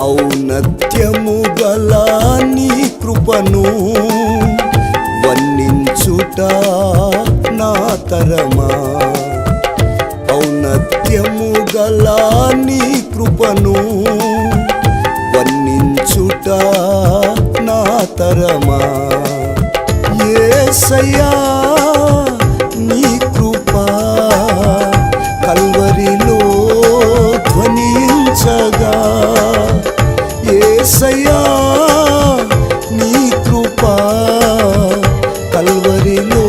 ఔన్నత్యము గల నీ కృపను వర్ణించుట నా తరమా. ఔన్నత్యము గల నీ కృపను వర్ణించుట నా తరమా. యేసయ్యా నీ కృపా కల్వరిలో ధ్వనించగా, యేసయ్యా నీ కృపా కల్వరిలో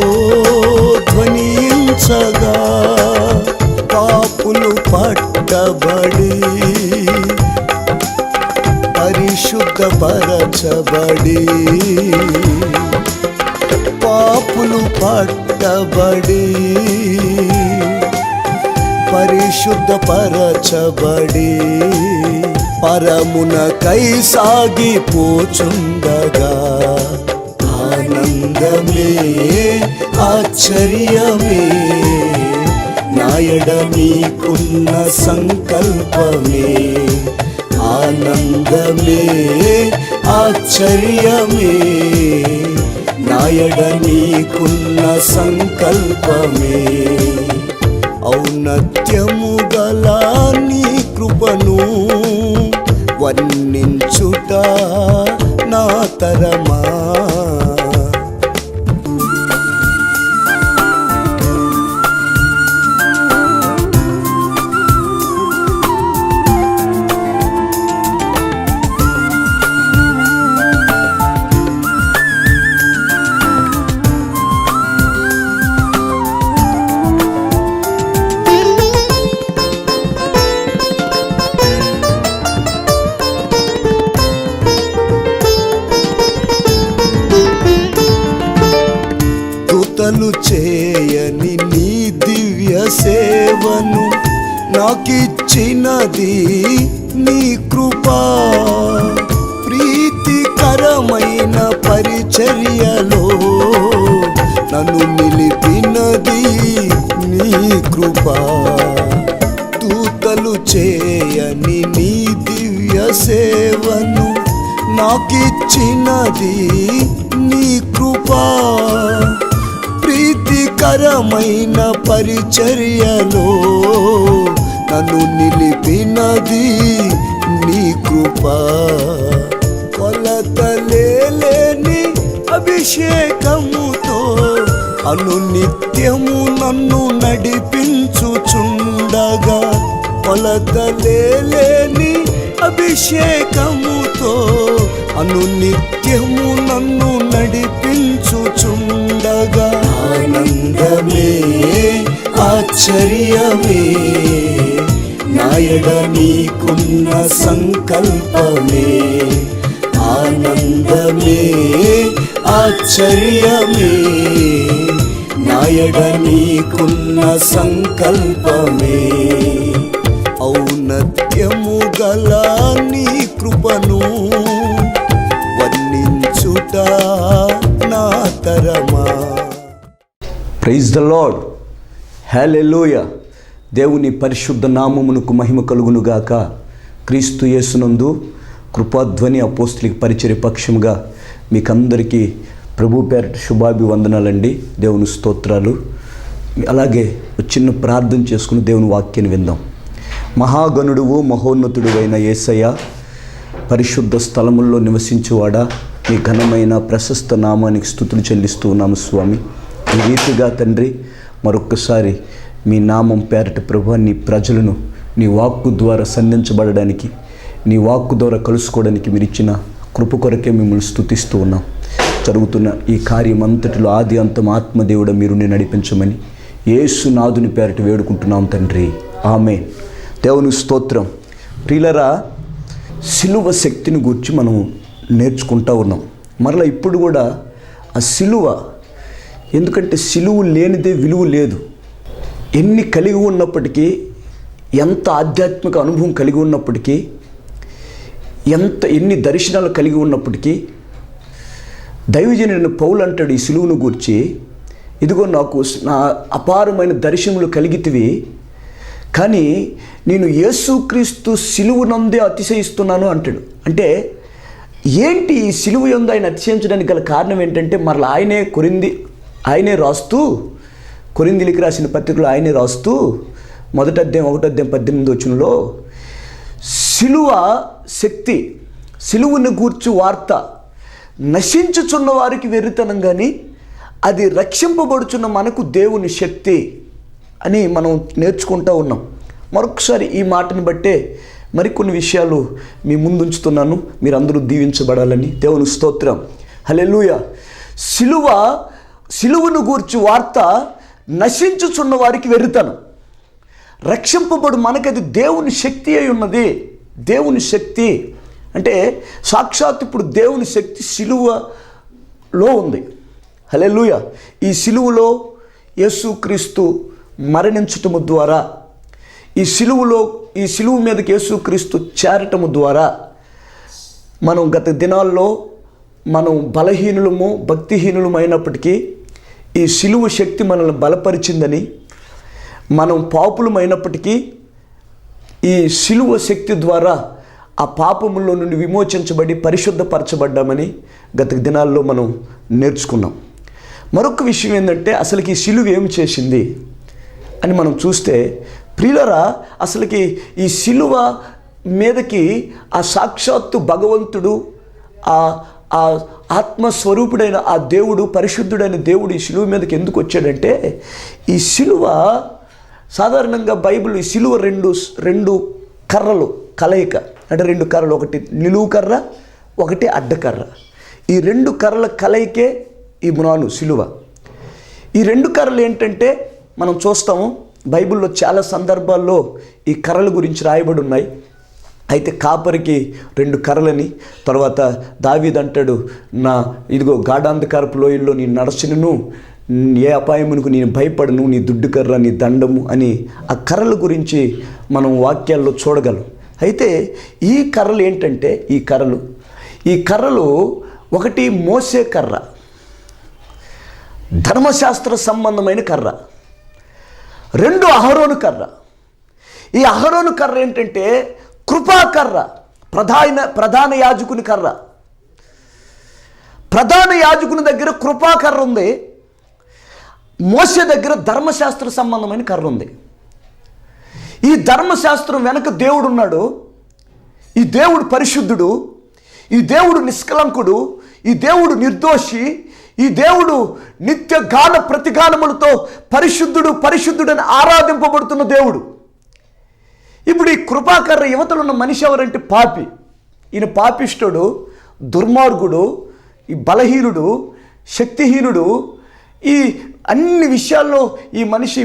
ధ్వనించగా, పాపులు పట్టబడి పరిశుద్ధపరచబడి, పాపులు పట్టబడి పరిశుద్ధపరచబడి, పరమునకై సాగిపోచుండగా, ఆనందమే ఆశ్చర్యమే నాయడ నీకున్న సంకల్పమే. ఆనందమే ఆశ్చర్యమే నాయడ నీకున్న సంకల్పమే. ఔన్నత్యము గల నీ కృపను వర్ణించుట నా తరమా. చేయని నీ దివ్య సేవను నాకిచ్చినది నీ కృపా. ప్రీతికరమైన పరిచర్యలో నన్ను నిలిపినది నీ కృపా. దూతలు చేయని నీ దివ్య సేవను నాకిచ్చినది నీ కృపా. ప్రీతికరమైన పరిచర్యలో నన్ను నిలిపినది నీ కృపా. కొలతలేని అభిషేకముతో అనునిత్యము నన్ను నడిపించుచుండగా, కొలతలేని అభిషేకముతో అనునిత్యము నన్ను నడిపించుచుండగా, ఆనందమే ఆశ్చర్యమే నాయడ నీకున్న సంకల్పమే. ఆనందమే ఆశ్చర్యమే నాయడ నీకున్న సంకల్పమే. ఔన్నత్యము గల నీ కృపను వర్ణించుట నా తరమా. Praise the lord. హల్లెలూయా. దేవుని పరిశుద్ధ నామమునకు మహిమ కలుగునుగాక. క్రీస్తు యేసునందు కృపాధ్వని అపోస్తలిక పరిచర్య పక్షముగా మీకందరికీ ప్రభు పేరట శుభాభివందనాలండి. దేవుని స్తోత్రాలు. అలాగే చిన్న ప్రార్థన చేసుకుని దేవుని వాక్యాన్ని విందాం. మహాగణుడువు మహోన్నతుడు అయిన యేసయ్య, పరిశుద్ధ స్థలముల్లో నివసించువాడా, మీ ఘనమైన ప్రశస్త నామానికి స్తుతులు చెల్లిస్తూ ఉన్నాము స్వామి. ఈ రీతిగా తండ్రి మరొక్కసారి మీ నామం పేరట ప్రభు నీ ప్రజలను నీ వాక్కు ద్వారా సంధించబడడానికి, నీ వాక్కు ద్వారా కలుసుకోవడానికి మీరు ఇచ్చిన కృప కొరకే మిమ్మల్ని స్తుతిస్తూ ఉన్నాం. జరుగుతున్న ఈ కార్యం అంతటిలో ఆది అంతం ఆత్మదేవుడ మీరు నేను నడిపించమని యేసు నాదుని పేరట వేడుకుంటున్నాం తండ్రి. ఆమేన్. దేవుని స్తోత్రం. ప్రియులరా, సిలువ శక్తిని గురించి మనం నేర్చుకుంటూ ఉన్నాం. మరలా ఇప్పుడు కూడా ఆ సిలువ, ఎందుకంటే సిలువ లేనిదే విలువ లేదు. ఎన్ని కలిగి ఉన్నప్పటికీ, ఎంత ఆధ్యాత్మిక అనుభవం కలిగి ఉన్నప్పటికీ, ఎన్ని దర్శనాలు కలిగి ఉన్నప్పటికీ, దైవజనుడైన పౌలు అంటాడు ఈ సిలువను గూర్చి, ఇదిగో నాకు నా అపారమైన దర్శనములు కలిగితివి, కానీ నేను యేసుక్రీస్తు సిలువనందే అతిశయిస్తున్నాను అంటాడు. అంటే ఏంటి ఈ సిలువ యందు ఆయన అతిశయించడానికి గల కారణం ఏంటంటే, మరలా ఆయనే రాస్తూ కొరింథీయులకు రాసిన పత్రికలో ఆయనే రాస్తూ 1:18 సిలువ శక్తి, సిలువను గూర్చు వార్త నశించుచున్న వారికి వెర్రితనం, కానీ అది రక్షింపబడుచున్న మనకు దేవుని శక్తి అని మనం నేర్చుకుంటూ ఉన్నాం. మరొకసారి ఈ మాటను బట్టే మరికొన్ని విషయాలు మీ ముందుంచుతున్నాను, మీరందరూ దీవించబడాలని. దేవుని స్తోత్రం, హల్లెలూయా. సిలువను గూర్చి వార్త నశించుచున్న వారికి వెర్రితనం, రక్షింపబడు మనకది దేవుని శక్తి అయి ఉన్నది. దేవుని శక్తి అంటే సాక్షాత్ ఇప్పుడు దేవుని శక్తి సిలువలో ఉంది. హల్లెలూయా. ఈ సిలువలో యేసుక్రీస్తు మరణించటము ద్వారా, ఈ సిలువ మీదకి యేసుక్రీస్తు చేరటము ద్వారా మనం గత దినాల్లో మనం బలహీనులము, భక్తిహీనులమైనప్పటికీ ఈ సిలువ శక్తి మనల్ని బలపరిచిందని, మనం పాపులమైనప్పటికీ ఈ సిలువ శక్తి ద్వారా ఆ పాపములో నుండి విమోచించబడి పరిశుద్ధపరచబడ్డామని గత దినాల్లో మనం నేర్చుకున్నాం. మరొక విషయం ఏంటంటే, అసలుకి ఈ సిలువ ఏం చేసింది అని మనం చూస్తే, ప్రియులరా, అసలుకి ఈ సిలువ మీదకి ఆ సాక్షాత్తు భగవంతుడు, ఆ ఆత్మస్వరూపుడైన ఆ దేవుడు, పరిశుద్ధుడైన దేవుడు ఈ సిలువ మీదకి ఎందుకు వచ్చాడంటే, ఈ సిలువ సాధారణంగా బైబిల్ ఈ సిలువ రెండు కర్రలు కలయిక, అంటే రెండు కర్రలు, ఒకటి నిలువు కర్ర, ఒకటి అడ్డకర్ర. ఈ రెండు కర్రల కలయికే ఈ సిలువ. ఈ రెండు కర్రలు ఏంటంటే మనం చూస్తాము బైబిల్లో చాలా సందర్భాల్లో ఈ కర్రల గురించి రాయబడి ఉన్నాయి. అయితే కాపరికి రెండు కర్రలని, తర్వాత దావీదు అంటాడు, ఇదిగో గాఢాంధకారపు లోయల్లో నీ నడచినను, ఏ అపాయమునకు నేను భయపడను, నీ దుడ్డు కర్ర, నీ దండము అని ఆ కర్రల గురించి మనం వాక్యాల్లో చూడగలం. అయితే ఈ కర్రలు ఏంటంటే, ఈ కర్రలు ఒకటి మోసే కర్ర, ధర్మశాస్త్ర సంబంధమైన కర్ర. రెండు అహరోను కర్ర. ఈ అహరోను కర్ర ఏంటంటే కృపాకర్ర, ప్రధాన యాజకుని కర్ర. ప్రధాన యాజకుని దగ్గర కృపాకర్ర ఉంది, మోసే దగ్గర ధర్మశాస్త్ర సంబంధమైన కర్ర ఉంది. ఈ ధర్మశాస్త్రం వెనక దేవుడు ఉన్నాడు. ఈ దేవుడు పరిశుద్ధుడు, ఈ దేవుడు నిష్కలంకుడు, ఈ దేవుడు నిర్దోషి, ఈ దేవుడు నిత్య గాన ప్రతిగానములతో పరిశుద్ధుడని ఆరాధింపబడుతున్న దేవుడు. ఇప్పుడు ఈ కృపాకర్ర యువతలు ఉన్న మనిషి ఎవరంటే పాపి. ఈయన పాపిష్టుడు, దుర్మార్గుడు, ఈ బలహీనుడు, శక్తిహీనుడు, ఈ అన్ని విషయాల్లో ఈ మనిషి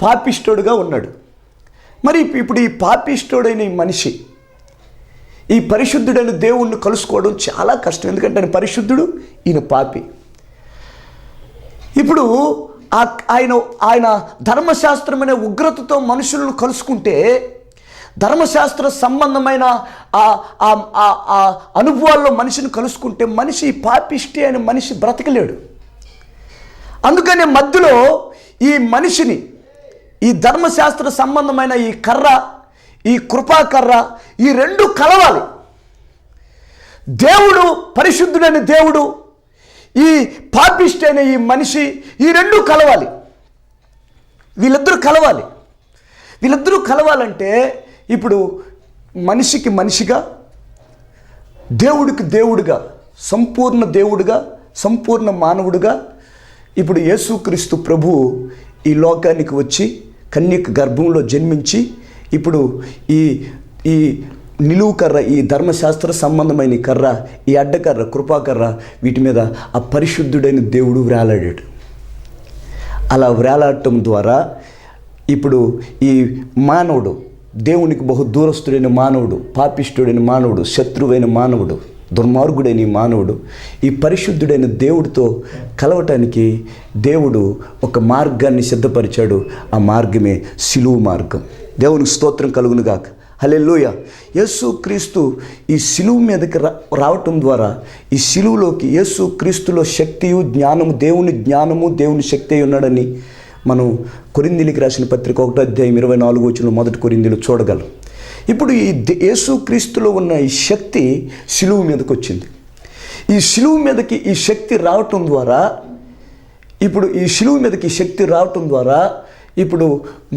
పాపిష్టుడుగా ఉన్నాడు. మరి ఇప్పుడు ఈ పాపిష్టుడైన ఈ మనిషి ఈ పరిశుద్ధుడైన దేవుణ్ణి కలుసుకోవడం చాలా కష్టం. ఎందుకంటే ఆయన పరిశుద్ధుడు, ఈయన పాపి. ఇప్పుడు ఆయన ధర్మశాస్త్రమైన ఉగ్రతతో మనుషులను కలుసుకుంటే, ధర్మశాస్త్ర సంబంధమైన ఆ అనుభవాల్లో మనిషిని కలుసుకుంటే, మనిషి పాపిష్టి అయిన మనిషి బ్రతకలేడు. అందుకనే మధ్యలో ఈ మనిషిని, ఈ ధర్మశాస్త్ర సంబంధమైన ఈ కర్ర, ఈ కృపాకర్ర, ఈ రెండు కలవాలి. దేవుడు పరిశుద్ధుడైన దేవుడు, ఈ పాపిష్టి అయిన ఈ మనిషి, ఈ రెండు కలవాలి. వీళ్ళిద్దరూ కలవాలంటే ఇప్పుడు మనిషికి మనిషిగా, దేవుడికి దేవుడుగా, సంపూర్ణ దేవుడుగా, సంపూర్ణ మానవుడుగా ఇప్పుడు యేసుక్రీస్తు ప్రభువు ఈ లోకానికి వచ్చి కన్యక గర్భంలో జన్మించి ఇప్పుడు ఈ నిలువు కర్ర, ఈ ధర్మశాస్త్ర సంబంధమైన కర్ర, ఈ అడ్డకర్ర, కృపాకర్ర, వీటి మీద ఆ పరిశుద్ధుడైన దేవుడు వ్రేలాడాడు. అలా వ్రేలాడటం ద్వారా ఇప్పుడు ఈ మానవుడు, దేవునికి బహు దూరస్తుడైన మానవుడు, పాపిష్టుడైన మానవుడు, శత్రువైన మానవుడు, దుర్మార్గుడైన ఈ మానవుడు ఈ పరిశుద్ధుడైన దేవుడితో కలవటానికి దేవుడు ఒక మార్గాన్ని సిద్ధపరిచాడు. ఆ మార్గమే సిలువ మార్గం. దేవునికి స్తోత్రం కలుగునుగాక. హల్లెలూయా. యేసుక్రీస్తు ఈ సిలువ మీదకి రావటం ద్వారా, ఈ సిలువలోకి యేసుక్రీస్తులో శక్తియు జ్ఞానము, దేవుని జ్ఞానము, దేవుని శక్తి ఉన్నాడని మనం కొరింథీయులకు రాసిన పత్రిక 1:24 మొదటి కొరింథీయులు చూడగలం. ఇప్పుడు ఈ యేసుక్రీస్తులో ఉన్న ఈ శక్తి శిలువ మీదకి వచ్చింది. ఈ శిలువ మీదకి ఈ శక్తి రావటం ద్వారా ఇప్పుడు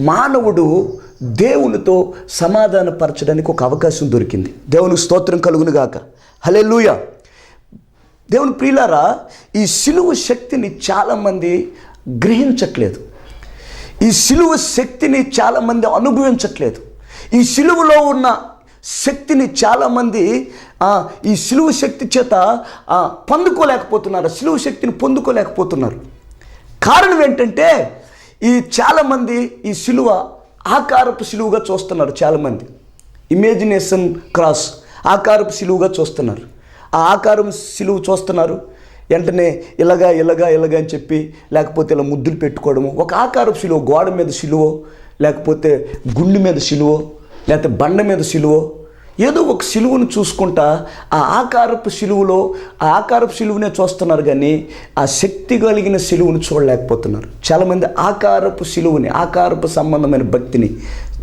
మానవుడు దేవునితో సమాధానపరచడానికి ఒక అవకాశం దొరికింది. దేవునికి స్తోత్రం కలుగును గాక. హల్లెలూయా. దేవుని ప్రియులారా, ఈ శిలువ శక్తిని చాలామంది గ్రహించట్లేదు. ఈ శిలువ శక్తిని చాలామంది అనుభవించట్లేదు. ఈ శిలువలో ఉన్న శక్తిని చాలామంది ఈ శిలువ శక్తి చేత పొందుకోలేకపోతున్నారు. శిలువ శక్తిని పొందుకోలేకపోతున్నారు. కారణం ఏంటంటే చాలామంది ఈ శిలువ ఆకారపు శిలువగా చూస్తున్నారు. చాలామంది ఇమేజినేషన్ క్రాస్ ఆకారపు శిలువగా చూస్తున్నారు. ఆ ఆకారం శిలువ చూస్తున్నారు, వెంటనే ఇలాగా అని చెప్పి, లేకపోతే ఇలా ముద్దులు పెట్టుకోవడము, ఒక ఆకారపు శిలువ, గోడ మీద శిలువ, లేకపోతే గుండె మీద శిలువ, లేకపోతే బండ మీద శిలువ, ఏదో ఒక శిలువను చూసుకుంటా ఆ ఆకారపు శిలువనే చూస్తున్నారు, కానీ ఆ శక్తి కలిగిన శిలువను చూడలేకపోతున్నారు. చాలామంది ఆకారపు సంబంధమైన భక్తిని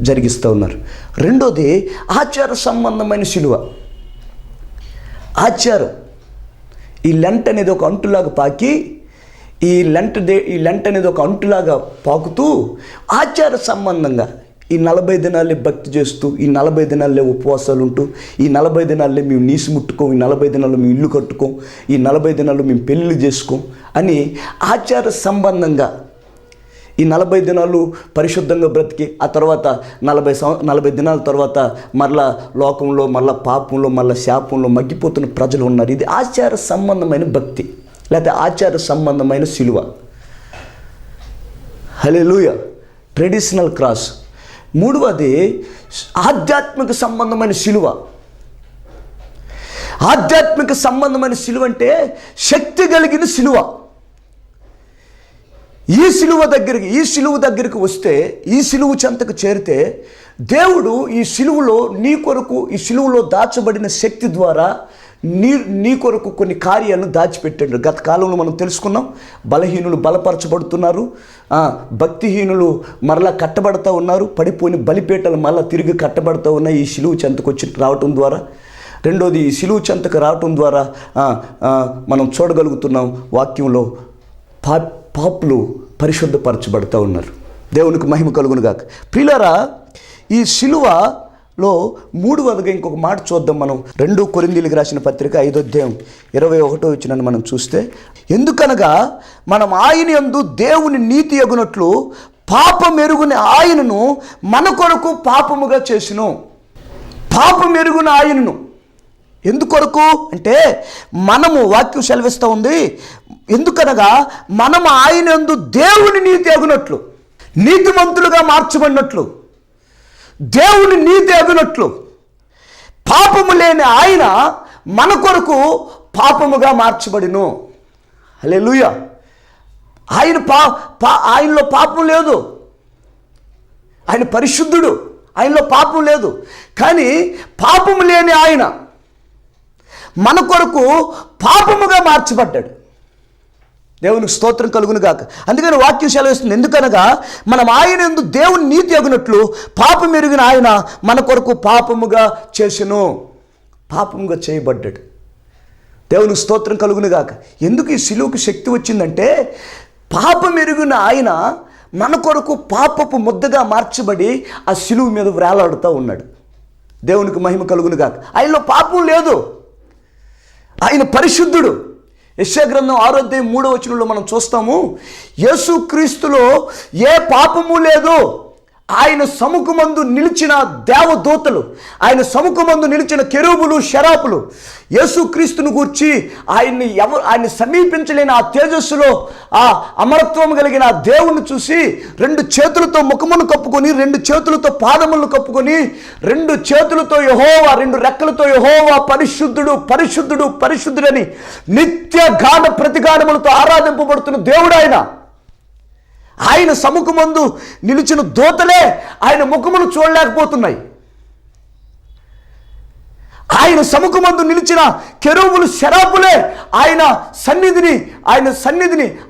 జరిగిస్తూ ఉన్నారు. రెండోది ఆచార సంబంధమైన శిలువ. ఆచారం, ఈ లెంట్ అనేది ఒక అంటులాగా పాకి, ఈ లెంట్ అనేది ఒక అంటులాగా పాకుతూ ఆచార సంబంధంగా ఈ 40 దినాలే భక్తి చేస్తూ, ఈ 40 దినాలే ఉపవాసాలు ఉంటూ, ఈ 40 దినాలే మేము నీసు ముట్టుకోం, ఈ 40 దినాల్లో మేము ఇల్లు కట్టుకోం, ఈ 40 దినాల్లో మేము పెళ్ళిళ్ళు చేసుకోం అని ఆచార సంబంధంగా ఈ 40 దినాలు పరిశుద్ధంగా బ్రతికి, ఆ తర్వాత 40 దినాల తర్వాత మరలా లోకంలో, మరలా పాపంలో, మరలా శాపంలో మగ్గిపోతున్న ప్రజలు ఉన్నారు. ఇది ఆచార సంబంధమైన భక్తి, లేకపోతే ఆచార సంబంధమైన శిలువ. హల్లెలూయా. Traditional cross. మూడవది ఆధ్యాత్మిక సంబంధమైన శిలువ. ఆధ్యాత్మిక సంబంధమైన శిలువ అంటే శక్తి కలిగిన శిలువ. ఈ శిలువ దగ్గరికి వస్తే, ఈ శిలువ చెంతకు చేరితే దేవుడు ఈ శిలువలో నీ కొరకు, ఈ శిలువలో దాచబడిన శక్తి ద్వారా నీ కొరకు కొన్ని కార్యాలను దాచిపెట్టాడు. గత కాలంలో మనం తెలుసుకున్నాం. బలహీనులు బలపరచబడుతున్నారు, భక్తిహీనులు మరలా కట్టబడుతూ ఉన్నారు, పడిపోయిన బలిపీటలు మరలా తిరిగి కట్టబడుతూ ఉన్నాయి ఈ శిలువ చెంతకు రావటం ద్వారా. రెండోది, ఈ శిలువ చెంతకు రావటం ద్వారా మనం చూడగలుగుతున్నాం వాక్యంలో పాపులు పరిశుద్ధపరచబడుతూ ఉన్నారు. దేవునికి మహిమ కలుగును గాక. ప్రియులారా, ఈ శిలువలో మూడవదిగా ఇంకొక మాట చూద్దాం. మనం 2 కొరింథీయులకు రాసిన పత్రిక 5:21 మనం చూస్తే, ఎందుకనగా మనం ఆయన యందు దేవుని నీతి యగునట్లు పాపమెరుగుని ఆయనను మన కొరకు పాపముగా చేసిను. పాపమెరుగున ఆయనను ఎందుకొరకు అంటే, మనము, వాక్యం సెలవిస్తూ ఉంది, ఎందుకనగా మనం ఆయన యందు దేవుని నీతి అగునట్లు, నీతిమంతులుగా మార్చబడినట్లు, దేవుని నీతి అగునట్లు పాపము లేని ఆయన మన కొరకు పాపముగా మార్చబడిను. హల్లెలూయా. ఆయనలో పాపం లేదు, ఆయన పరిశుద్ధుడు, ఆయనలో పాపం లేదు. కానీ పాపము లేని ఆయన మన కొరకు పాపముగా మార్చబడ్డాడు. దేవునికి స్తోత్రం కలుగును గాక. అందుకని వాక్యం సెలవిస్తుంది, ఎందుకనగా మనం ఆయన యందు దేవుని నీతి అగునట్లు పాపం ఎరిగిన ఆయన మన కొరకు పాపముగా చేసెను. పాపముగా చేయబడ్డాడు. దేవునికి స్తోత్రం కలుగును గాక. ఎందుకు ఈ శిలువకు శక్తి వచ్చిందంటే, పాపం ఎరిగిన ఆయన మన కొరకు పాపపు ముద్దగా మార్చబడి ఆ శిలువ మీద వేలాడుతూ ఉన్నాడు. దేవునికి మహిమ కలుగును గాక. ఆయనలో పాపం లేదు, ఆయన పరిశుద్ధుడు. యెషయా గ్రంథం 6:3 మనం చూస్తాము, యేసుక్రీస్తులో ఏ పాపము లేదు. ఆయన సముఖమందు నిలిచిన దేవదూతలు, ఆయన సముఖమందు నిలిచిన కెరూబులు, శరాపులు యేసుక్రీస్తును గూర్చి ఆయన్ని సమీపించలేని ఆ తేజస్సులో, ఆ అమరత్వం కలిగిన ఆ దేవుణ్ణి చూసి 2 చేతులతో ముఖమును కప్పుకొని, 2 చేతులతో పాదములను కప్పుకొని, 2 చేతులతో యెహోవా, 2 రెక్కలతో యెహోవా పరిశుద్ధుడు, పరిశుద్ధుడు, పరిశుద్ధుడని నిత్య గాఢ ప్రతిగాఢములతో ఆరాధింపబడుతున్న దేవుడు ఆయన సముఖమందు నిలిచిన దూతలే ఆయన ముఖమును చూడలేకపోతున్నాయి. ఆయన సముఖమందు నిలిచిన కెరూబులు, శరాపులే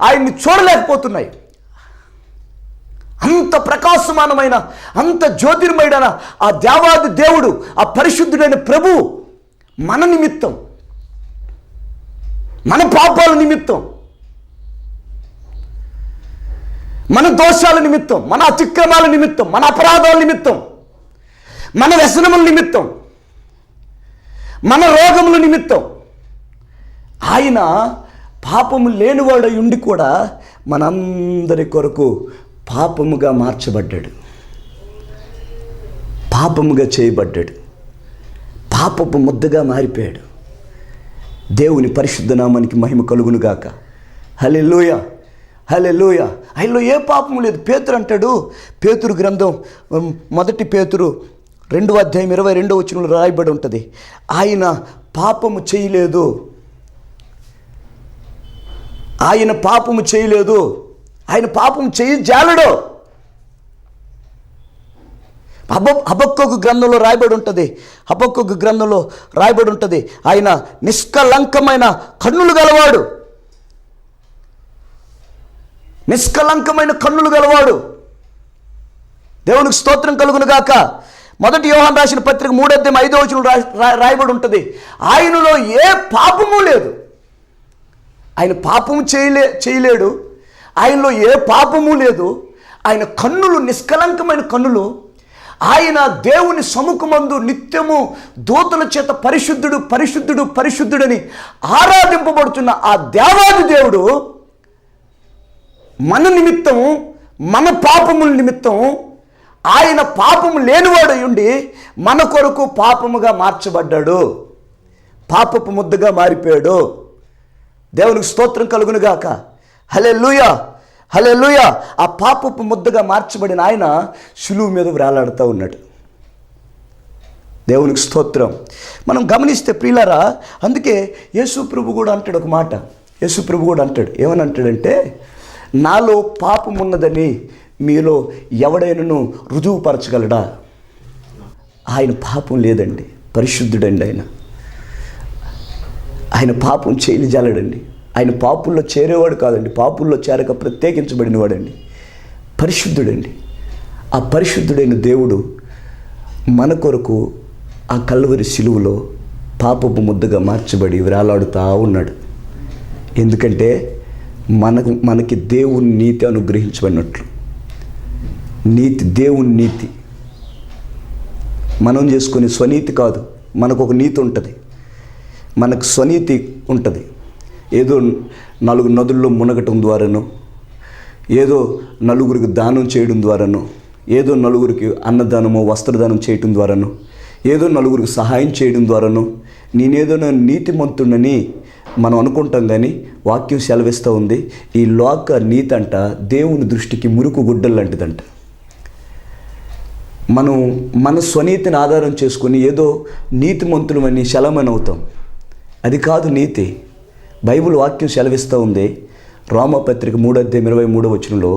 ఆయన్ని చూడలేకపోతున్నాయి. అంత ప్రకాశమానమైన, అంత జ్యోతిర్మయుడైన ఆ దేవాది దేవుడు, ఆ పరిశుద్ధుడైన ప్రభు మన నిమిత్తం, మన పాపాల నిమిత్తం, మన దోషాల నిమిత్తం, మన అతిక్రమాల నిమిత్తం, మన అపరాధాల నిమిత్తం, మన వ్యసనముల నిమిత్తం, మన రోగముల నిమిత్తం ఆయన పాపము లేనివాడై ఉండి కూడా మనందరి కొరకు పాపముగా మార్చబడ్డాడు, పాపముగా చేయబడ్డాడు, పాపపు ముద్దగా మారిపోయాడు. దేవుని పరిశుద్ధ నామానికి మహిమ కలుగునుగాక. హల్లెలూయా, హల్లెలూయా. ఆయనలో ఏ పాపము లేదు. పేతురు అంటాడు, పేతురు గ్రంథం 1 పేతురు 2:22 రాయబడి ఉంటుంది, ఆయన పాపము చేయలేదు, ఆయన పాపము చేయలేదు, ఆయన పాపం చేయజాలడు. హబక్కూకు గ్రంథంలో రాయబడి ఉంటుంది, హబక్కూకు గ్రంథంలో రాయబడి ఉంటుంది, ఆయన నిష్కలంకమైన కన్నులు గలవాడు, నిష్కలంకమైన కన్నులు గలవాడు. దేవునికి స్తోత్రం కలుగును గాక. 1 యోహాను రాసిన పత్రిక 3:5 రాయబడి ఉంటుంది, ఆయనలో ఏ పాపము లేదు. ఆయన పాపము చేయలేడు, ఆయనలో ఏ పాపము లేదు. ఆయన కన్నులు నిష్కలంకమైన కన్నులు. ఆయన దేవుని సముఖమందు నిత్యము దూతల చేత పరిశుద్ధుడు, పరిశుద్ధుడు, పరిశుద్ధుడని ఆరాధింపబడుతున్న ఆ దేవాది దేవుడు మన నిమిత్తం, మన పాపముల నిమిత్తం ఆయన పాపము లేనివాడై ఉండి మన కొరకు పాపముగా మార్చబడ్డాడు, పాపపు ముద్దగా మారిపోయాడు. దేవునికి స్తోత్రం కలుగునుగాక. హల్లెలూయా, హల్లెలూయా. ఆ పాపపు ముద్దగా మార్చబడిన ఆయన శిలువ మీద వేలాడుతూ ఉన్నాడు. దేవునికి స్తోత్రం. మనం గమనిస్తే ప్రియులారా, అందుకే యేసు ప్రభు కూడా అంటాడు ఒక మాట. యేసు ప్రభు కూడా అంటాడు, ఏమని అంటాడంటే, నాలో పాపం ఉన్నదని మీలో ఎవడైనాను రుజువుపరచగలడా? ఆయన పాపం లేదండి, పరిశుద్ధుడండి. ఆయన పాపం చేయజాలడండి. ఆయన పాపుల్లో చేరేవాడు కాదండి, పాపుల్లో చేరక ప్రత్యేకించబడిన వాడండి, పరిశుద్ధుడండి. ఆ పరిశుద్ధుడైన దేవుడు మన కొరకు ఆ కల్వరి శిలువలో పాపపు ముద్దగా మార్చబడి వేలాడుతూ ఉన్నాడు. ఎందుకంటే మనకి దేవుని నీతి అనుగ్రహించబడినట్లు. నీతి దేవుని నీతి, మనం చేసుకునే స్వనీతి కాదు. మనకు ఒక నీతి ఉంటుంది, మనకు స్వనీతి ఉంటుంది. ఏదో 4 నదుల్లో మునగటం ద్వారానో, ఏదో నలుగురికి దానం చేయడం ద్వారానో, ఏదో నలుగురికి అన్నదానమో వస్త్రదానం చేయడం ద్వారానో, ఏదో నలుగురికి సహాయం చేయడం ద్వారానో నేనేదో నీతిమంతుడని మనం అనుకుంటాం. కానీ వాక్యం సెలవిస్తూ ఉంది, ఈ లోక నీతి అంట దేవుని దృష్టికి మురుకు గుడ్డలు లాంటిదంట. మనం మన స్వనీతిని ఆధారం చేసుకుని ఏదో నీతిమంతులమని శలమని అవుతాం. అది కాదు నీతి. బైబిల్ వాక్యం సెలవిస్తూ ఉంది, రోమపత్రిక 3:23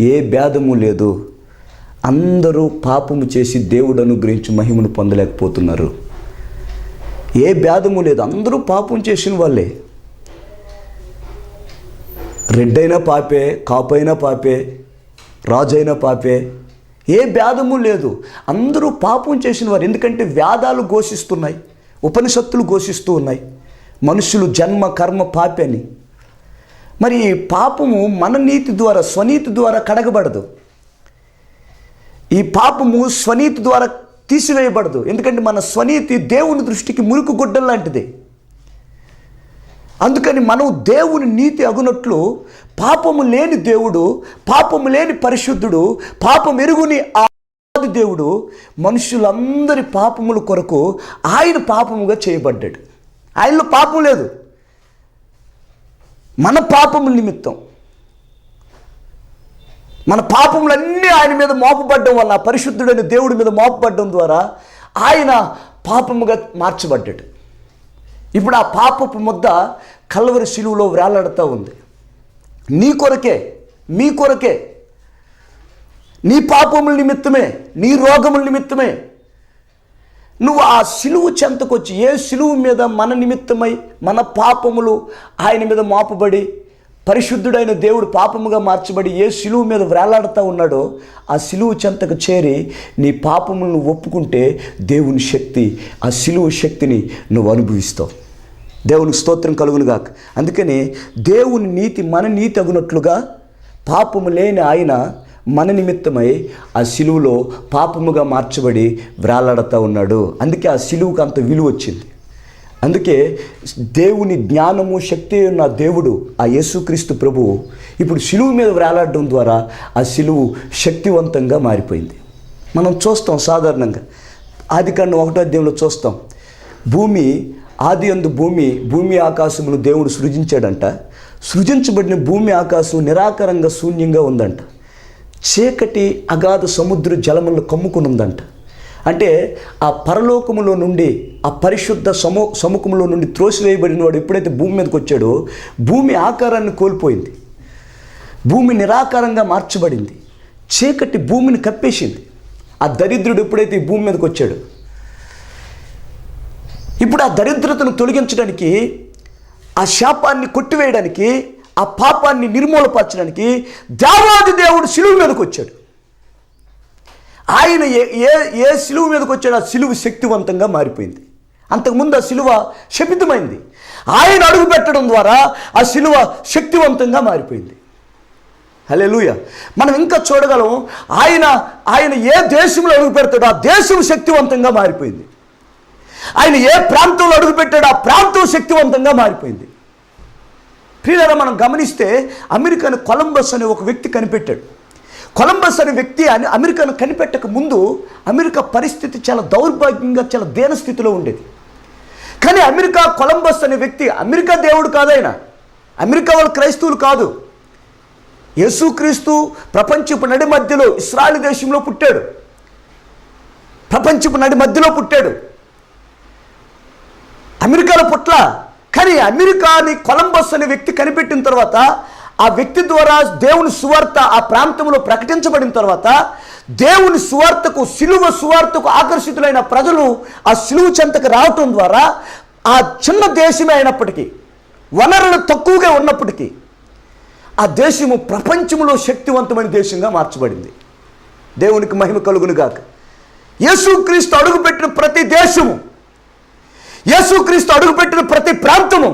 ఏ భేదము లేదు, అందరూ పాపము చేసి దేవుడు అనుగ్రహించి మహిమను పొందలేకపోతున్నారు. ఏ భేదము లేదు, అందరూ పాపం చేసిన వాళ్ళే. రెడ్డైనా పాపే, కాపైనా పాపే, రాజైనా పాపే, ఏ భేదము లేదు, అందరూ పాపం చేసిన వారు. ఎందుకంటే వేదాలు ఘోషిస్తున్నాయి, ఉపనిషత్తులు ఘోషిస్తూ ఉన్నాయి, మనుషులు జన్మ కర్మ పాపి అని. మరి పాపము మన నీతి ద్వారా, స్వనీతి ద్వారా కడగబడదు. ఈ పాపము స్వనీతి ద్వారా తీసివేయబడదు. ఎందుకంటే మన స్వనీతి దేవుని దృష్టికి మురుకు గుడ్డల లాంటిది. అందుకని మనం దేవుని నీతి అగునట్లు పాపము లేని దేవుడు, పాపము లేని పరిశుద్ధుడు, పాపం ఎరుగుని ఆది దేవుడు మనుషులందరి పాపముల కొరకు ఆయన పాపముగా చేయబడ్డాడు. ఆయనలో పాపం లేదు. మన పాపముల నిమిత్తం, మన పాపములన్నీ ఆయన మీద మోపబడ్డం వల్ల, పరిశుద్ధుడైన దేవుడి మీద మోపబడ్డం ద్వారా ఆయన పాపముగా మార్చబడ్డాడు. ఇప్పుడు ఆ పాపపు ముద్ద కల్వరి శిలువలో వేలాడుతూ ఉంది. నీ కొరకే, మీ కొరకే, నీ పాపముల నిమిత్తమే, నీ రోగముల నిమిత్తమే నువ్వు ఆ శిలువు చెంతకొచ్చి, ఏ శిలువు మీద మన నిమిత్తమై మన పాపములు ఆయన మీద మోపబడి పరిశుద్ధుడైన దేవుడు పాపముగా మార్చబడి ఏ శిలువు మీద వేలాడుతూ ఉన్నాడో ఆ శిలువు చెంతకు చేరి నీ పాపములను ఒప్పుకుంటే దేవుని శక్తి, ఆ శిలువు శక్తిని నువ్వు అనుభవిస్తావు. దేవునికి స్తోత్రం కలుగునుగాక. అందుకని దేవుని నీతి మన నీతి అగునట్లుగా పాపము లేని ఆయన మన నిమిత్తమై ఆ శిలువులో పాపముగా మార్చబడి వేలాడుతూ ఉన్నాడు. అందుకే ఆ శిలువుకు అంత విలువ వచ్చింది. అందుకే దేవుని జ్ఞానము శక్తి ఉన్న దేవుడు ఆ యేసుక్రీస్తు ప్రభువు ఇప్పుడు శిలువు మీద వేలాడడం ద్వారా ఆ శిలువు శక్తివంతంగా మారిపోయింది. మనం చూస్తాం సాధారణంగా ఆదికాండం 1వ అధ్యాయంలో చూస్తాం. ఆది యందు భూమి ఆకాశములు దేవుడు సృజించాడంట. సృజించబడిన భూమి ఆకాశం నిరాకారంగా శూన్యంగా ఉందంట. చీకటి అగాధ సముద్ర జలములను కమ్ముకుని ఉందంట. అంటే ఆ పరలోకములో నుండి, ఆ పరిశుద్ధ సముఖంలో నుండి త్రోసివేయబడిన వాడు ఎప్పుడైతే భూమి మీదకి వచ్చాడో భూమి ఆకారాన్ని కోల్పోయింది. భూమి నిరాకారంగా మార్చబడింది. చీకటి భూమిని కప్పేసింది. ఆ దరిద్రుడు ఎప్పుడైతే ఈ భూమి మీదకి వచ్చాడు, ఇప్పుడు ఆ దరిద్రతను తొలగించడానికి, ఆ శాపాన్ని కొట్టివేయడానికి, ఆ పాపాన్ని నిర్మూలపరచడానికి దేవాది దేవుడు శిలువు మీదకి వచ్చాడు. ఆయన ఏ శిలువు మీదకి వచ్చాడు ఆ శిలువు శక్తివంతంగా మారిపోయింది. అంతకుముందు ఆ శిలువ శపితమైంది. ఆయన అడుగు పెట్టడం ద్వారా ఆ శిలువ శక్తివంతంగా మారిపోయింది. హల్లెలూయా. మనం ఇంకా చూడగలం, ఆయన ఏ దేశంలో అడుగు పెడతాడో ఆ దేశం శక్తివంతంగా మారిపోయింది. ఆయన ఏ ప్రాంతంలో అడుగు పెట్టాడో ఆ ప్రాంతం శక్తివంతంగా మారిపోయింది. ప్రియులారా, మనం గమనిస్తే అమెరికాను కొలంబస్ అనే ఒక వ్యక్తి కనిపెట్టాడు. కొలంబస్ అనే వ్యక్తి అమెరికాను కనిపెట్టక ముందు అమెరికా పరిస్థితి చాలా దౌర్భాగ్యంగా, చాలా దీనస్థితిలో ఉండేది. కానీ కొలంబస్ అనే వ్యక్తి, అమెరికా దేవుడు కాదు ఆయన, అమెరికా వాళ్ళు క్రైస్తవులు కాదు. యేసుక్రీస్తు ప్రపంచపు నడి మధ్యలో ఇశ్రాయేలు దేశంలో పుట్టాడు. ప్రపంచపు నడి మధ్యలో పుట్టాడు. అమెరికాలో పుట్ల. కానీ అమెరికాని కొలంబస్ అనే వ్యక్తి కనిపెట్టిన తర్వాత, ఆ వ్యక్తి ద్వారా దేవుని సువార్త ఆ ప్రాంతంలో ప్రకటించబడిన తర్వాత, దేవుని సువార్తకు, శిలువ సువార్తకు ఆకర్షితులైన ప్రజలు ఆ శిలువ చెంతకు రావటం ద్వారా ఆ చిన్న దేశమే అయినప్పటికీ, వనరులు తక్కువగా ఉన్నప్పటికీ ఆ దేశము ప్రపంచంలో శక్తివంతమైన దేశంగా మార్చబడింది. దేవునికి మహిమ కలుగునుగాక. యేసుక్రీస్తు అడుగుపెట్టిన ప్రతి దేశము, యేసుక్రీస్తు అడుగుపెట్టిన ప్రతి ప్రాంతము,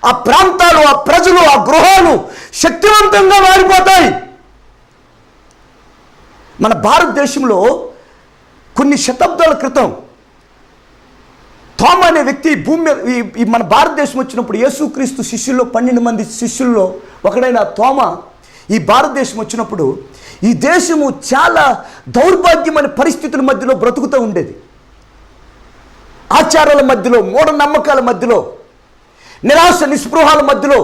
ఆ ప్రాంతాలు, ఆ ప్రజలు, ఆ గృహాలు శక్తివంతంగా మారిపోతాయి. మన భారతదేశంలో కొన్ని శతాబ్దాల క్రితం తోమా అనే వ్యక్తి భూమి మీద మన భారతదేశం వచ్చినప్పుడు, యేసుక్రీస్తు శిష్యుల్లో 12 మంది శిష్యుల్లో ఒకడైన తోమా ఈ భారతదేశం వచ్చినప్పుడు ఈ దేశము చాలా దౌర్భాగ్యమైన పరిస్థితుల మధ్యలో బ్రతుకుతూ ఉండేది. ఆచారాల మధ్యలో, మూఢనమ్మకాల మధ్యలో, నిరాశ నిస్పృహాల మధ్యలో,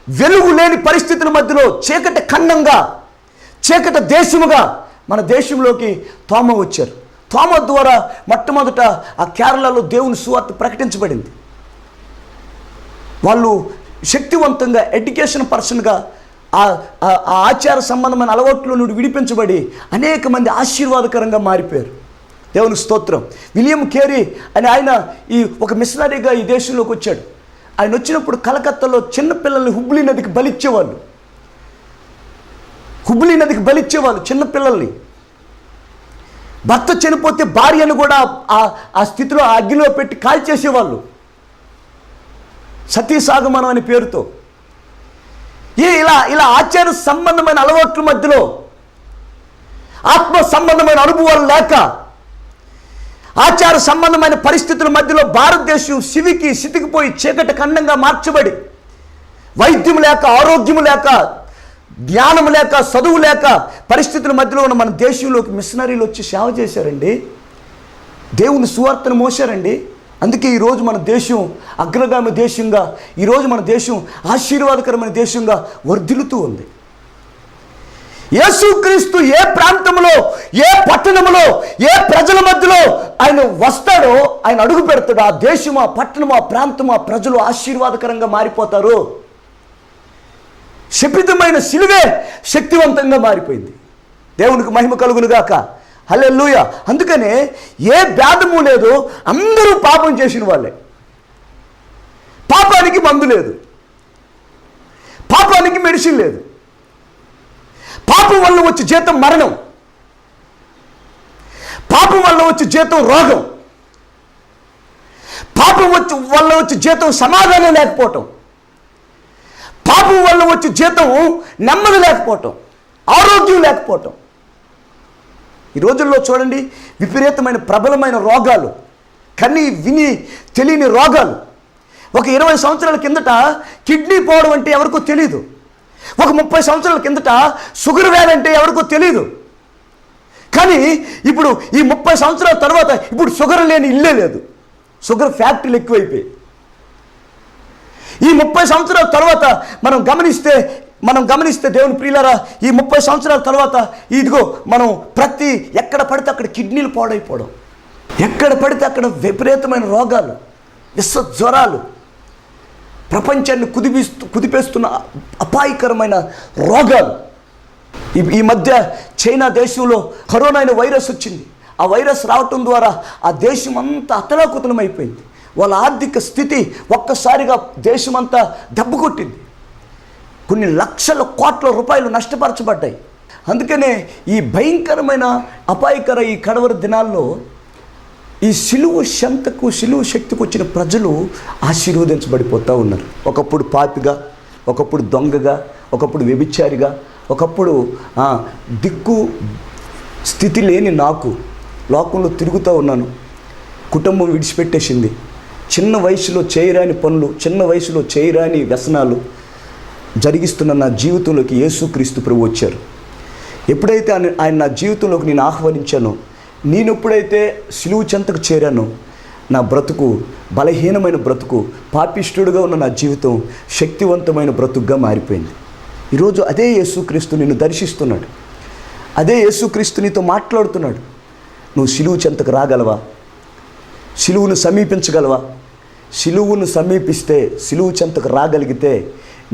వెలుగు లేని పరిస్థితుల మధ్యలో, చీకటి ఖండంగా, చీకటి దేశముగా మన దేశంలోకి తోమా వచ్చారు. తోమా ద్వారా మొట్టమొదట ఆ కేరళలో దేవుని సువార్త ప్రకటించబడింది. వాళ్ళు శక్తివంతంగా ఎడ్యుకేషన్ పర్సన్గా ఆ ఆచార సంబంధమైన అలవాట్ల నుండి విడిపించబడి అనేక మంది ఆశీర్వాదకరంగా మారిపోయారు. దేవుని స్తోత్రం. విలియం కేరీ అని ఆయన ఒక మిషనరీగా ఈ దేశంలోకి వచ్చాడు. ఆయన వచ్చినప్పుడు కలకత్తాలో చిన్నపిల్లల్ని హుబ్లీ నదికి బలిచ్చేవాళ్ళు. చిన్నపిల్లల్ని. భర్త చనిపోతే భార్యను కూడా ఆ స్థితిలో ఆ అగ్గిలో పెట్టి కాల్చేసేవాళ్ళు, సతీసాగమనం అనే పేరుతో. ఇలా ఆచార సంబంధమైన అలవాట్ల మధ్యలో, ఆత్మ సంబంధమైన అనుభవాలు లేక, ఆచార సంబంధమైన పరిస్థితుల మధ్యలో భారతదేశం సితికిపోయి చీకటి ఖండంగా మార్చబడి, వైద్యం లేక, ఆరోగ్యం లేక, జ్ఞానం లేక, చదువు లేక పరిస్థితుల మధ్యలో ఉన్న మన దేశంలోకి మిషనరీలు వచ్చి సేవ చేశారండి. దేవుని సువార్తను మోసారండి. అందుకే ఈరోజు మన దేశం అగ్రగామి దేశంగా, ఈరోజు మన దేశం ఆశీర్వాదకరమైన దేశంగా వర్ధిల్లుతూ ఉంది. యేసుక్రీస్తు ఏ ప్రాంతంలో, ఏ పట్టణంలో, ఏ ప్రజల మధ్యలో ఆయన వస్తాడో, ఆయన అడుగు పెడతాడో ఆ దేశం, ఆ పట్టణం, ఆ ప్రాంతం, ఆ ప్రజలు ఆశీర్వాదకరంగా మారిపోతారు. శపితమైన శిలువే శక్తివంతంగా మారిపోయింది. దేవునికి మహిమ కలుగునుగాక. హల్లెలూయా. అందుకనే ఏ భేదము లేదు, అందరూ పాపం చేసిన వాళ్ళే. పాపానికి మందు లేదు. పాపానికి మెడిసిన్ లేదు. పాపం వల్ల వచ్చే జీతం మరణం, పాపం వల్ల వచ్చే జీతం రోగం, పాపం వల్ల వచ్చే జీతం సమాధానం లేకపోవటం, పాపం వల్ల వచ్చే జీతం నెమ్మది లేకపోవటం, ఆరోగ్యం లేకపోవటం. ఈ రోజుల్లో చూడండి, విపరీతమైన ప్రబలమైన రోగాలు, కని విని తెలియని రోగాలు. ఒక 20 సంవత్సరాల కిందట కిడ్నీ పోవడం అంటే ఎవరికో తెలియదు. ఒక 30 సంవత్సరాల కిందట షుగర్ వ్యాధి అంటే ఎవరికో తెలియదు. కానీ ఇప్పుడు ఈ 30 సంవత్సరాల తర్వాత ఇప్పుడు షుగర్ లేని ఇల్లే లేదు. షుగర్ ఫ్యాక్టరీలు ఎక్కువైపోయాయి. ఈ 30 సంవత్సరాల తర్వాత మనం గమనిస్తే దేవుని ప్రియులారా, ఈ 30 సంవత్సరాల తర్వాత ఇదిగో మనం ఎక్కడ పడితే అక్కడ కిడ్నీలు పాడైపోవడం, ఎక్కడ పడితే అక్కడ విపరీతమైన రోగాలు, విష జ్వరాలు, ప్రపంచాన్ని కుదిపేస్తున్న అపాయకరమైన రోగాలు. ఈ మధ్య చైనా దేశంలో కరోనా అనే వైరస్ వచ్చింది. ఆ వైరస్ రావటం ద్వారా ఆ దేశం అంతా అతలాకుతలమైపోయింది. వాళ్ళ ఆర్థిక స్థితి ఒక్కసారిగా దేశమంతా దెబ్బ కొట్టింది. కొన్ని లక్షల కోట్ల రూపాయలు నష్టపరచబడ్డాయి. అందుకనే ఈ భయంకరమైన అపాయకర ఈ కడవరి దినాల్లో ఈ సిలువ శక్తికి వచ్చిన ప్రజలు ఆశీర్వదించబడిపోతూ ఉన్నారు. ఒకప్పుడు పాపిగా, ఒకప్పుడు దొంగగా, ఒకప్పుడు వ్యభిచారిగా, ఒకప్పుడు దిక్కు స్థితి లేని నాకు లోకంలో తిరుగుతూ ఉన్నాను. కుటుంబం విడిచిపెట్టేసింది. చిన్న వయసులో చేయరాని పనులు, చిన్న వయసులో చేయరాని వ్యసనాలు జరిగిస్తున్న నా జీవితంలోకి యేసుక్రీస్తు ప్రభు వచ్చారు. ఎప్పుడైతే ఆయన నా జీవితంలోకి నేను ఆహ్వానించానో, నేను ఎప్పుడైతే సిలువ చెంతకు చేరానో, నా బ్రతుకు బలహీనమైన బ్రతుకు, పాపిష్టుడుగా ఉన్న నా జీవితం శక్తివంతమైన బ్రతుకుగా మారిపోయింది. ఈరోజు అదే యేసుక్రీస్తు నిన్ను దర్శిస్తున్నాడు. అదే యేసుక్రీస్తు నీతో మాట్లాడుతున్నాడు. నువ్వు సిలువ చెంతకు రాగలవా? సిలువును సమీపించగలవా? సిలువును సమీపిస్తే, సిలువ చెంతకు రాగలిగితే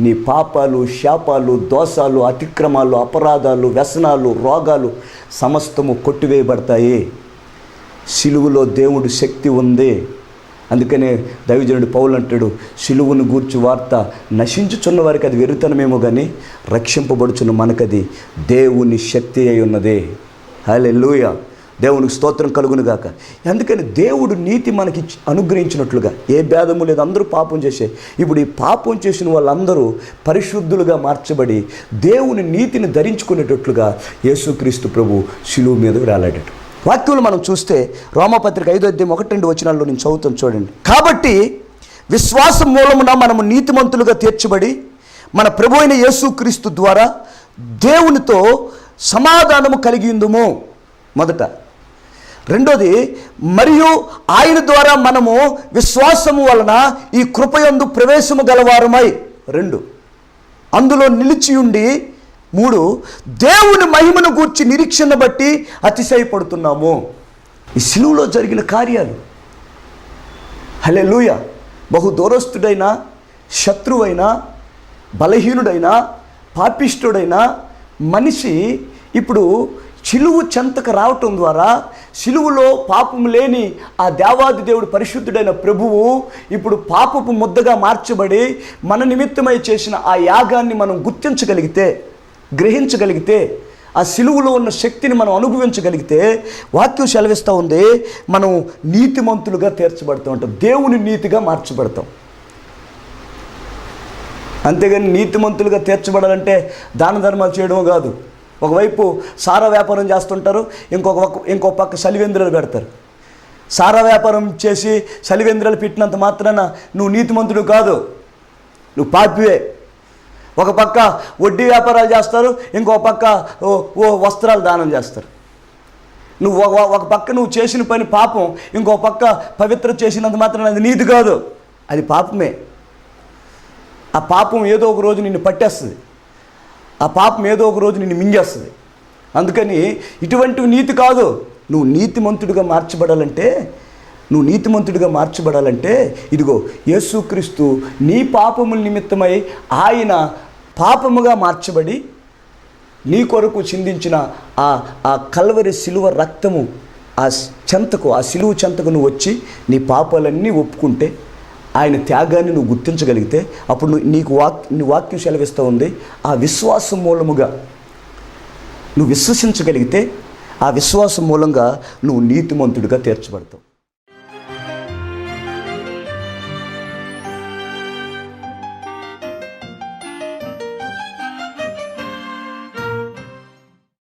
నీ పాపాలు, శాపాలు, దోషాలు, అతిక్రమాలు, అపరాధాలు, వ్యసనాలు, రోగాలు సమస్తము కొట్టివేయబడతాయి. సిలువలో దేవుడు శక్తి ఉంది. అందుకనే దైవజనుడు పౌలు అంటాడు, సిలువను గూర్చి వార్త నశించుచున్న వారికి అది వెర్రితనమేమో కానీ రక్షింపబడుచున్న మనకది దేవుని శక్తి అయి ఉన్నదే. హల్లెలూయా, దేవునికి స్తోత్రం కలుగునుగాక. అందుకని దేవుడు నీతి మనకి అనుగ్రహించినట్లుగా ఏ భేదము లేదు, అందరూ పాపం చేసే. ఇప్పుడు ఈ పాపం చేసిన వాళ్ళందరూ పరిశుద్ధులుగా మార్చబడి దేవుని నీతిని ధరించుకునేటట్లుగా యేసుక్రీస్తు ప్రభు శిలువ మీద వేలాడాడు. వాక్యంలో మనం చూస్తే రోమాపత్రిక 5:1-2 వచనాల్లో నేను చదువుతాను చూడండి. కాబట్టి విశ్వాసం మూలమున మనము నీతిమంతులుగా తీర్చబడి మన ప్రభు అయిన యేసుక్రీస్తు ద్వారా దేవునితో సమాధానము కలిగి ఉందుము. మొదట. రెండోది, మరియు ఆయన ద్వారా మనము విశ్వాసము వలన ఈ కృపయందు ప్రవేశము గలవారమై. 2, అందులో నిలిచి ఉండి. 3, దేవుని మహిమను గూర్చి నిరీక్షణ బట్టి అతిశయపడుతున్నాము. ఈ సిలువలో జరిగిన కార్యాలు. హల్లెలూయా. బహు దూరస్థుడైన, శత్రువైన, బలహీనుడైన, పాపిష్టుడైన మనిషి ఇప్పుడు సిలువ చెంతకు రావటం ద్వారా సిలువలో పాపం లేని ఆ దేవాది దేవుడు పరిశుద్ధుడైన ప్రభువు ఇప్పుడు పాపపు ముద్దగా మార్చబడి మన నిమిత్తమై చేసిన ఆ యాగాన్ని మనం గుర్తించగలిగితే, గ్రహించగలిగితే, ఆ సిలువలో ఉన్న శక్తిని మనం అనుభవించగలిగితే వాక్యం సెలవిస్తూ ఉంది, మనం నీతిమంతులుగా తీర్చబడతాం అంట. దేవుని నీతిగా మార్చబడతాం. అంతేగాని నీతిమంతులుగా తీర్చబడాలంటే దాన ధర్మాలు చేయడం కాదు. ఒకవైపు సారా వ్యాపారం చేస్తుంటారు, ఇంకో పక్క సలివేంద్రాలు పెడతారు. సారా వ్యాపారం చేసి సలివేంద్రాలు పెట్టినంత మాత్రాన నువ్వు నీతిమంతుడు కాదు, నువ్వు పాపివే. ఒక పక్క వడ్డీ వ్యాపారాలు చేస్తారు, ఇంకో పక్క వస్త్రాలు దానం చేస్తారు. నువ్వు ఒక పక్క నువ్వు చేసిన పని పాపం, ఇంకో పక్క పవిత్ర చేసినంత మాత్రాన అది నీతి కాదు, అది పాపమే. ఆ పాపం ఏదో ఒక రోజు నిన్ను పట్టేస్తుంది. ఆ పాపం ఏదో ఒక రోజు నిన్ను మింగేస్తుంది. అందుకని ఇటువంటివి నీతి కాదు. నువ్వు నీతిమంతుడిగా మార్చబడాలంటే ఇదిగో యేసుక్రీస్తు నీ పాపముల నిమిత్తమై ఆయన పాపముగా మార్చబడి నీ కొరకు చిందించిన ఆ కల్వరి సిలువ రక్తము ఆ సిలువ చెంతకు నువ్వు వచ్చి నీ పాపాలన్నీ ఒప్పుకుంటే ఆయన త్యాగాన్ని నువ్వు గుర్తించగలిగితే అప్పుడు నీ వాక్యం సెలవిస్తూ ఉంది, ఆ విశ్వాసం మూలముగా నువ్వు విశ్వసించగలిగితే ఆ విశ్వాసం మూలంగా నువ్వు నీతిమంతుడిగా తీర్చబడతావు.